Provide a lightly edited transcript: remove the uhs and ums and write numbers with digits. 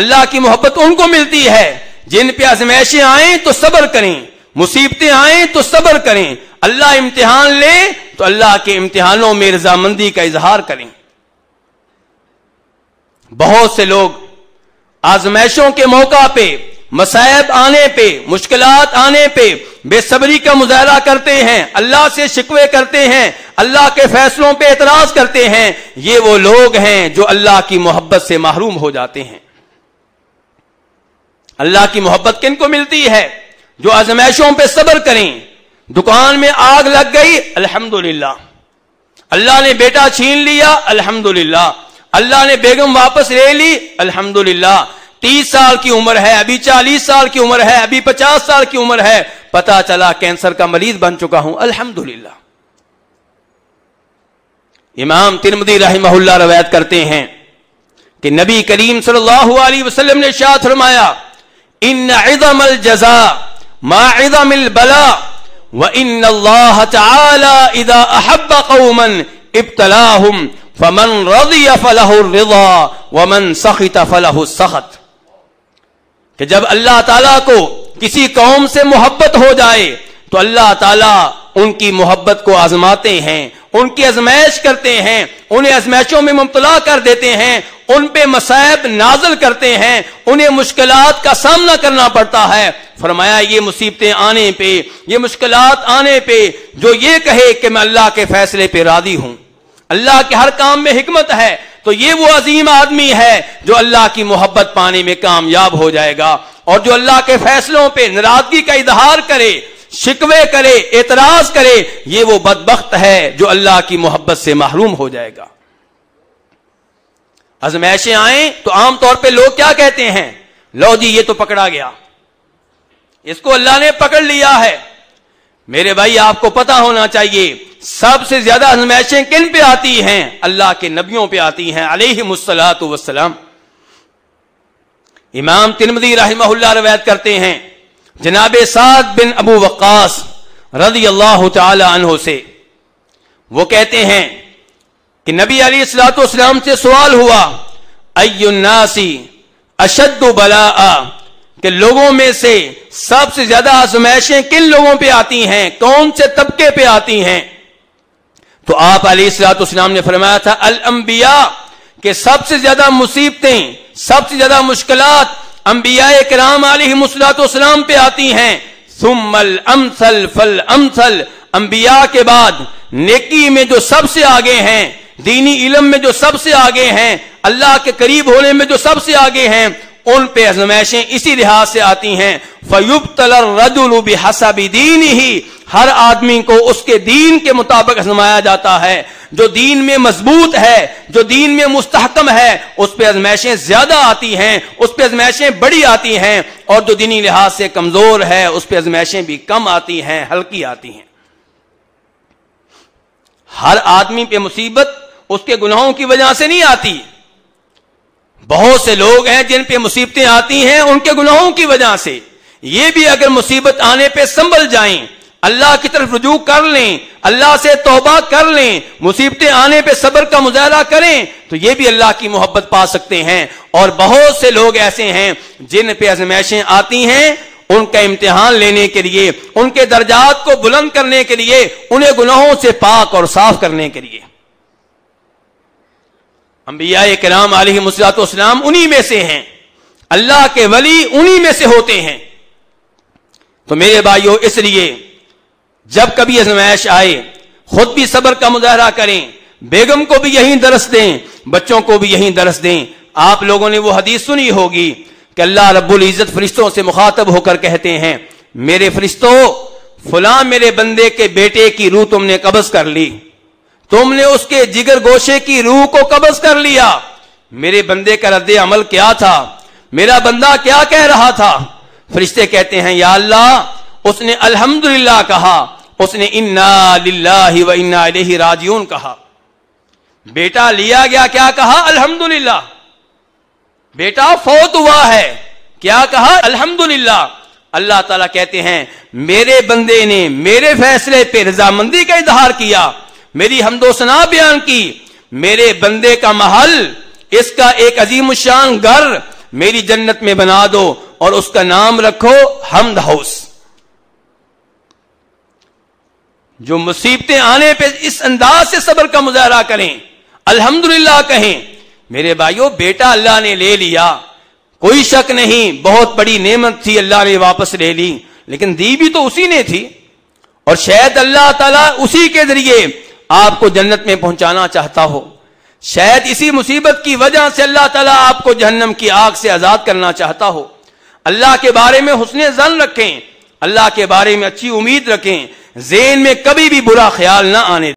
اللہ کی محبت ان کو ملتی ہے جن پہ آزمائشیں آئیں تو صبر کریں، مصیبتیں آئیں تو صبر کریں، اللہ امتحان لے تو اللہ کے امتحانوں میں رضامندی کا اظہار کریں۔ بہت سے لوگ آزمائشوں کے موقع پہ، مصائب آنے پہ، مشکلات آنے پہ بے صبری کا مظاہرہ کرتے ہیں، اللہ سے شکوے کرتے ہیں، اللہ کے فیصلوں پہ اعتراض کرتے ہیں۔ یہ وہ لوگ ہیں جو اللہ کی محبت سے محروم ہو جاتے ہیں۔ اللہ کی محبت کن کو ملتی ہے؟ جو آزمائشوں پہ صبر کریں۔ دکان میں آگ لگ گئی، الحمدللہ۔ اللہ نے بیٹا چھین لیا، الحمدللہ۔ اللہ نے بیگم واپس لے لی، الحمدللہ۔ 30 سال کی عمر ہے، ابھی 40 سال کی عمر ہے، ابھی 50 سال کی عمر ہے، پتا چلا کینسر کا مریض بن چکا ہوں، الحمدللہ۔ امام ترمذی رحمہ اللہ روایت کرتے ہیں کہ نبی کریم صلی اللہ علیہ وسلم نے ارشاد فرمایا، ان عظم الجزاء ما عظم البلاء وان اللہ تعالی اذا احب قوما ابتلاهم فمن رضی فلہ الرضا ومن سخط فلہ السخط، کہ جب اللہ تعالیٰ کو کسی قوم سے محبت ہو جائے تو اللہ تعالیٰ ان کی محبت کو آزماتے ہیں، ان کی آزمائش کرتے ہیں، انہیں آزمائشوں میں مبتلا کر دیتے ہیں، ان پہ مصائب نازل کرتے ہیں، انہیں مشکلات کا سامنا کرنا پڑتا ہے۔ فرمایا یہ مصیبتیں آنے پہ، یہ مشکلات آنے پہ جو یہ کہے کہ میں اللہ کے فیصلے پہ راضی ہوں، اللہ کے ہر کام میں حکمت ہے، تو یہ وہ عظیم آدمی ہے جو اللہ کی محبت پانے میں کامیاب ہو جائے گا۔ اور جو اللہ کے فیصلوں پہ ناراضگی کا اظہار کرے، شکوے کرے، اعتراض کرے، یہ وہ بدبخت ہے جو اللہ کی محبت سے محروم ہو جائے گا۔ آزمائشیں آئیں تو عام طور پہ لوگ کیا کہتے ہیں؟ لو جی یہ تو پکڑا گیا، اس کو اللہ نے پکڑ لیا ہے۔ میرے بھائی آپ کو پتا ہونا چاہیے سب سے زیادہ آزمائشیں کن پہ آتی ہیں؟ اللہ کے نبیوں پہ آتی ہیں علیہم الصلاۃ والسلام۔ امام ترمذی رحمہ اللہ روایت کرتے ہیں جناب سعد بن ابو وقاص رضی اللہ تعالی عنہ سے، وہ کہتے ہیں کہ نبی علیہ الصلوۃ والسلام سے سوال ہوا، ای الناس اشد بلاء، کہ لوگوں میں سے سب سے زیادہ آزمائشیں کن لوگوں پہ آتی ہیں، کون سے طبقے پہ آتی ہیں؟ تو آپ علیہ الصلوۃ والسلام نے فرمایا تھا الانبیاء، کہ سب سے زیادہ مصیبتیں، سب سے زیادہ مشکلات انبیاء کرام علیہم الصلوۃ والسلام پہ آتی ہیں، ثم الامثل فالامثل، انبیاء کے بعد نیکی میں جو سب سے آگے ہیں، دینی علم میں جو سب سے آگے ہیں، اللہ کے قریب ہونے میں جو سب سے آگے ہیں، ان پہ آزمائشیں اسی لحاظ سے آتی ہیں۔ فَيُبْتَلَى الرَّجُلُ بِحَسَبِ دِينِهِ، ہر آدمی کو اس کے دین کے مطابق آزمایا جاتا ہے۔ جو دین میں مضبوط ہے، جو دین میں مستحکم ہے، اس پہ آزمائشیں زیادہ آتی ہیں، اس پہ آزمائشیں بڑی آتی ہیں، اور جو دینی لحاظ سے کمزور ہے اس پہ آزمائشیں بھی کم آتی ہیں، ہلکی آتی ہیں۔ ہر آدمی پہ مصیبت اس کے گناہوں کی وجہ سے نہیں آتی۔ بہت سے لوگ ہیں جن پہ مصیبتیں آتی ہیں ان کے گناہوں کی وجہ سے۔ یہ بھی اگر مصیبت آنے پہ سنبھل جائیں، اللہ کی طرف رجوع کر لیں، اللہ سے توبہ کر لیں، مصیبتیں آنے پہ صبر کا مظاہرہ کریں، تو یہ بھی اللہ کی محبت پا سکتے ہیں۔ اور بہت سے لوگ ایسے ہیں جن پہ آزمائشیں آتی ہیں، ان کا امتحان لینے کے لیے، ان کے درجات کو بلند کرنے کے لیے، انہیں گناہوں سے پاک اور صاف کرنے کے لیے۔ انبیاء کرام علیہم الصلوۃ والسلام انہی میں سے ہیں، اللہ کے ولی انہی میں سے ہوتے ہیں۔ تو میرے بھائیو، اس لیے جب کبھی آزمائش آئے خود بھی صبر کا مظاہرہ کریں، بیگم کو بھی یہی درس دیں، بچوں کو بھی یہی درس دیں۔ آپ لوگوں نے وہ حدیث سنی ہوگی کہ اللہ رب العزت فرشتوں سے مخاطب ہو کر کہتے ہیں، میرے فرشتوں، فلاں میرے بندے کے بیٹے کی روح تم نے قبض کر لی، تم نے اس کے جگر گوشے کی روح کو قبض کر لیا۔ میرے بندے کا رد عمل کیا تھا؟ میرا بندہ کیا کہہ رہا تھا؟ فرشتے کہتے ہیں یا اللہ، اس نے الحمدللہ کہا، اس نے انا للہ و انا الیہ راجعون کہا۔ بیٹا لیا گیا، کیا کہا؟ الحمدللہ۔ بیٹا فوت ہوا ہے، کیا کہا؟ الحمدللہ۔ اللہ تعالیٰ کہتے ہیں میرے بندے نے میرے فیصلے پہ رضامندی کا اظہار کیا، میری حمد و ثنا بیان کی، میرے بندے کا محل، اس کا ایک عظیم الشان گھر میری جنت میں بنا دو اور اس کا نام رکھو حمد ہاؤس. جو مصیبتیں آنے پہ اس انداز سے صبر کا مظاہرہ کریں, الحمدللہ کہیں. میرے بھائیو, بیٹا اللہ نے لے لیا, کوئی شک نہیں, بہت بڑی نعمت تھی, اللہ نے واپس لے لی, لیکن دی بھی تو اسی نے تھی, اور شاید اللہ تعالیٰ اسی کے ذریعے آپ کو جنت میں پہنچانا چاہتا ہو. شاید اسی مصیبت کی وجہ سے اللہ تعالیٰ آپ کو جہنم کی آگ سے آزاد کرنا چاہتا ہو. اللہ کے بارے میں حسن ظن رکھیں, اللہ کے بارے میں اچھی امید رکھیں, ذہن میں کبھی بھی برا خیال نہ آنے